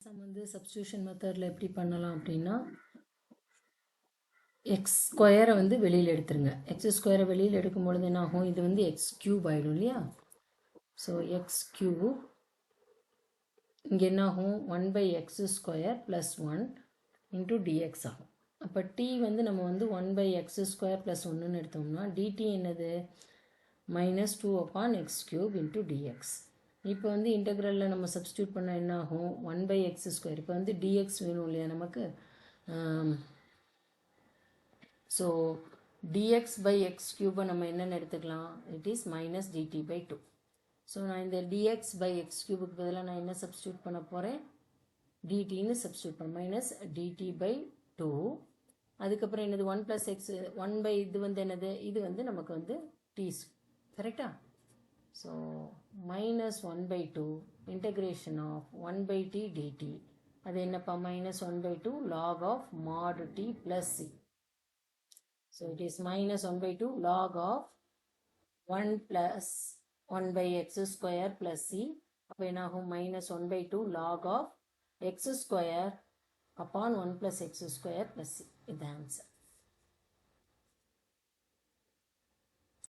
Some வந்து substitution மெத்தடில் எப்படி பண்ணலாம் அப்படின்னா எக்ஸ் ஸ்கொயரை வந்து வெளியில் எடுத்துருங்க. எக்ஸ் ஸ்கொயரை வெளியில் எடுக்கும் பொழுது என்ன ஆகும்? இது வந்து எக்ஸ் கியூப் ஆகிடும் இல்லையா? ஸோ எக்ஸ் கியூப் இங்கே என்ன ஆகும்? 1/x square plus 1 into dx ஆகும். அப்போ டி வந்து நம்ம வந்து 1/x ஸ்கொயர் ப்ளஸ் 1ன்னு எடுத்தோம்னா டிடி என்னது? -2/x³ into dx. இப்போ வந்து இன்டெக்ரலில் நம்ம சப்ஸ்டியூட் பண்ண என்ன ஆகும்? 1/x square. இப்போ வந்து டிஎக்ஸ் வேணும் இல்லையா நமக்கு? ஸோ dx/x³ நம்ம என்னென்னு எடுத்துக்கலாம்? It is -dt/2. ஸோ நான் இந்த dx/x³ பதிலாக நான் என்ன சப்ஸ்டியூட் பண்ண போகிறேன்? dtன்னு சப்ஸ்டியூட் பண்ண -dt/2. அதுக்கப்புறம் என்னது? 1 + x 1 இது வந்து என்னது? இது வந்து நமக்கு வந்து t கரெக்டா? So -1/2 integration of 1/t dt. அது என்னப்பா? -1/2 log of mod t plus c. So it is -1/2 log of 1 plus 1/x square plus c. அப்போ என்ன ஆகும்? -1/2 log of x square upon 1 plus x square plus c. இது answer.